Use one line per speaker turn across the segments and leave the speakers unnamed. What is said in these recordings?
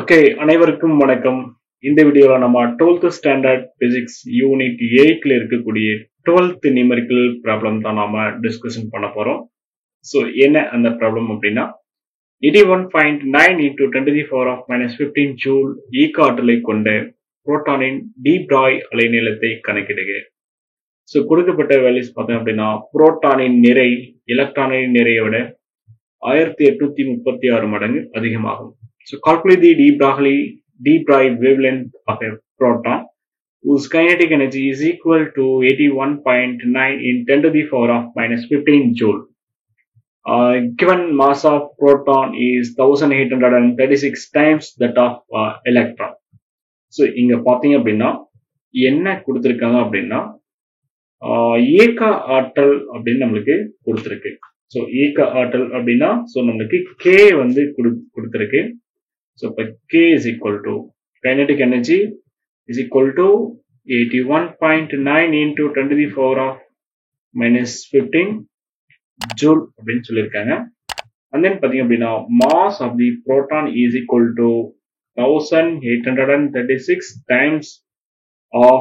Okay, அனைவருக்கும் வணக்கம். இந்த வீடியோல நம்ம 12th ஸ்டாண்டர்ட் பிசிக்ஸ் யூனிட் 8ல இருக்கக்கூடிய 12th நியூமெரிக்கல் ப்ராப்ளம் தான் நாம டிஸ்கஷன் பண்ண போறோம். ஸோ என்ன அந்த ப்ராப்ளம் அப்படின்னா 81.9 into 10 to the power of minus 15 joule ஈக்க ஆற்றலை கொண்ட புரோட்டானின் டி பிராய் அலைநீளத்தை கணக்கிடுக. ஸோ கொடுக்கப்பட்ட வேல்யூஸ் பார்த்தோம் அப்படின்னா புரோட்டானின் நிறை எலக்ட்ரானின் நிறையை விட 1836 மடங்கு அதிகமாகும். So calculate the de Broglie wavelength of a proton whose kinetic energy is equal to 81.9 in 10 to the power of minus 15 joule. Given mass of proton is 1836 times that of electron. So இங்க பாத்தீங்க அப்படின்னா என்ன கொடுத்திருக்காங்க அப்படின்னா இயக்க ஆற்றல் அப்படின்னு நம்மளுக்கு கொடுத்திருக்கு. ஸோ இயக்க ஆற்றல் அப்படின்னா ஸோ நம்மளுக்கு கே வந்து கொடுத்திருக்கு. So, K is equal to kinetic energy is equal to 81.9 into 10 to the power of minus 15 joule அப்படின்னு சொல்லியிருக்காங்க. And then பார்த்தீங்க அப்படின்னா mass of the proton is equal to 1836 times of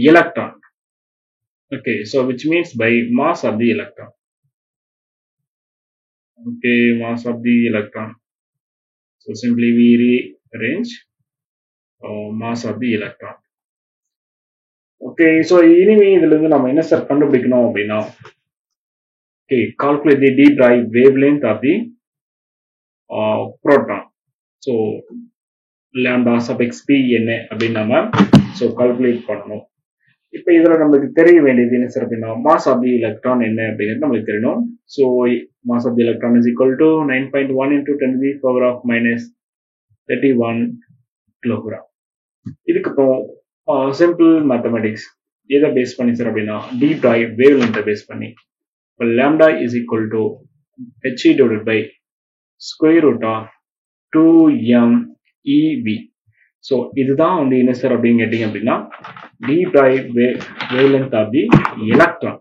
electron. Okay, so which means by mass of the electron. Okay, mass of the electron. So simply we rearrange mass of the electron. Okay, so இனிமே இதுல இருந்து நம்ம என்ன sir கண்டுபிடிக்கணும் அப்படின்னா okay, calculate the de Broglie wavelength of the proton. So lambda sub xp என்ன அப்படின்னு நம்ம so calculate பண்ணணும். இப்போ இதுல நமக்கு தெரிய வேண்டியது என்ன சார் அப்படின்னா mass of the electron என்ன அப்படிங்கிறது நம்மளுக்கு தெரியணும். So mass of the electron is equal to 9.1 into 10 to the power of minus 31 kilogram. இதுக்கு அப்புறம் சிம்பிள் மேத்தமெட்டிக்ஸ் எதை பேஸ் பண்ணி சார் அப்படின்னா டி Broglie wavelength பேஸ் பண்ணி இப்போ lambda is equal to he divided by square root of 2m ev. So இதுதான் வந்து என்ன சார் அப்படின்னு கேட்டீங்க அப்படின்னா de Broglie wavelength of the electron.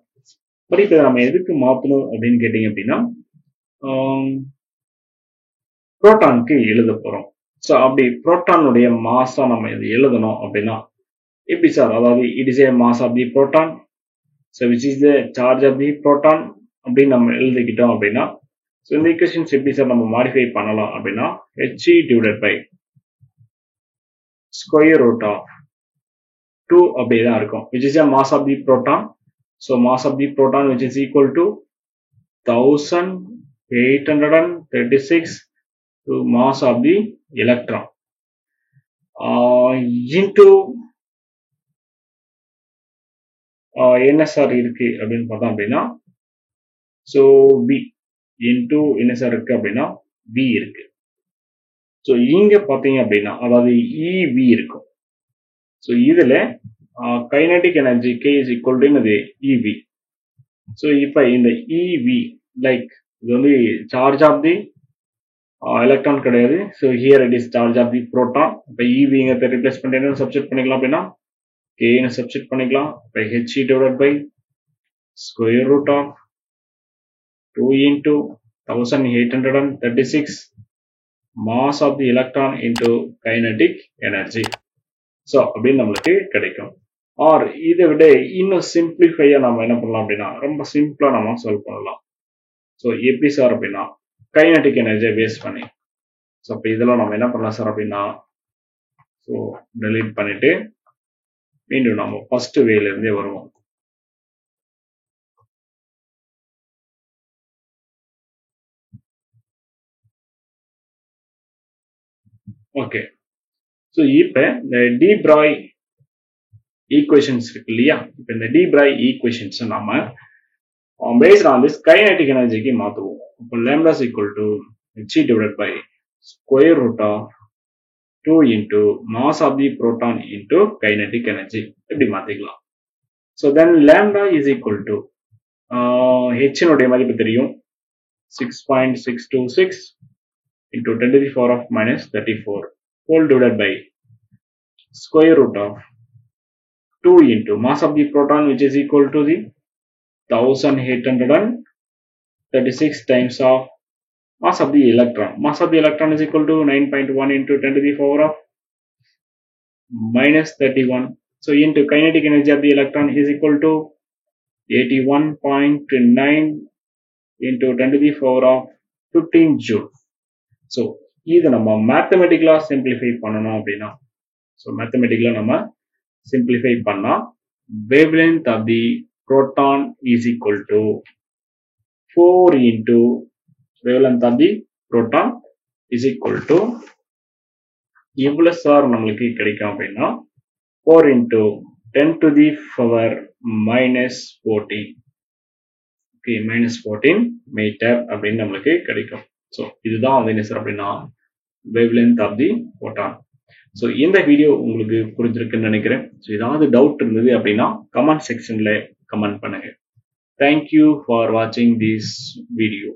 But இப்போ நம்ம எதுக்கு மாற்றணும் அப்படின்னு கேட்டீங்க அப்படின்னா புரோட்டானுக்கு எழுத போறோம். ஸோ அப்படி புரோட்டானுடைய மாஸா நம்ம இது எழுதணும் அப்படின்னா எப்படி சார், அதாவது it is a mass of the proton, so which is the charge of the proton அப்படின்னு நம்ம எழுதிக்கிட்டோம் அப்படின்னா ஸோ இந்த ஈக்குவேஷன்ஸ் எப்படி சார் நம்ம மாடிஃபை பண்ணலாம் அப்படின்னா he divided by square root of 2 அப்படிதான் இருக்கும், which is a mass of the proton. So mass of the proton which is equal to 1836 to mass of the electron into என்ன sir இருக்கு அப்படின்னு பார்த்தோம் அப்படின்னா ஸோ v into என்ன sir இருக்கு அப்படின்னா v இருக்கு. ஸோ இங்க பார்த்தீங்க அப்படின்னா அதாவது ev இருக்கும். ஸோ இதுல kinetic energy k is equal to என்னது ev. ஸோ இப்போ இந்த ev லைக் இது வந்து சார்ஜ் ஆஃப் தி எலக்ட்ரான் கிடையாது. So here it is charge of the proton. இப்போ ஈவிங்கிறத ரிப்ளேஸ் பண்ணிட்டு என்ன சப்ஸ்டிட் பண்ணிக்கலாம் அப்படின்னா கேன்னு சப்ஸ்டிட் பண்ணிக்கலாம். இப்போ he divided by square root of 2 into 1836 mass of the electron into kinetic energy. So அப்படின்னு நம்மளுக்கு கிடைக்கும். ஆர் இதை விட இன்னும் சிம்பிளிஃபையா நம்ம என்ன பண்ணலாம் அப்படின்னா ரொம்ப சிம்பிளா நம்ம சால்வ் பண்ணலாம். ஸோ எப்படி சார் அப்படின்னா கைனடிக் எனர்ஜியை பேஸ் பண்ணி ஸோ அப்போ இதெல்லாம் நம்ம என்ன பண்ணலாம் சார் அப்படின்னா ஸோ டெலீட் பண்ணிட்டு மீண்டும் நம்ம ஃபர்ஸ்ட் வேல இருந்தே வருவோம். ஓகே, ஸோ இப்போ இந்த டி Broglie ஈக்குவேஷன்ஸ் இருக்கு இல்லையா, இப்போ இந்த டி Broglie ஈக்குவேஷன்ஸ் நம்ம based on this kinetic energy மாத்துவோம். இப்போ lambda is equal to he divided by square root of 2 into mass of the proton into kinetic energy இப்படி மாத்திக்கலாம். So then lambda is equal to h னுடைய மதிப்பு தெரியும் 6.626 into 10 to the power of minus 34 whole divided by square root of 2 into mass of the proton which is equal to the 1836 times of mass of the electron. Mass of the electron is equal to 9.1 into 10 to the power of minus 31. So into kinetic energy of the electron is equal to 81.9 into 10 to the power of 15 joule. So இது நம்ம மேத்தமெட்டிக்கலா simplify பண்ணணும் அப்படின்னா மேத்தமெட்டிக்கலா நம்ம simplify பண்ணா wavelength of the proton is equal to 4 into wavelength of the proton is equal to இவ்வளவு sir நம்மளுக்கு கிடைக்கும் அப்படின்னா 4 into 10 to the power minus 14. Okay, minus 14 meter அப்படின்னு நம்மளுக்கு கிடைக்கும். ஸோ இதுதான் வந்து என்ன சார் அப்படின்னா wavelength of the photon. So இந்த வீடியோ உங்களுக்கு புரிஞ்சிருக்குன்னு நினைக்கிறேன். ஸோ ஏதாவது டவுட் இருந்தது அப்படின்னா கமெண்ட் செக்ஷன்ல கமெண்ட் பண்ணுங்க. Thank you for watching this video.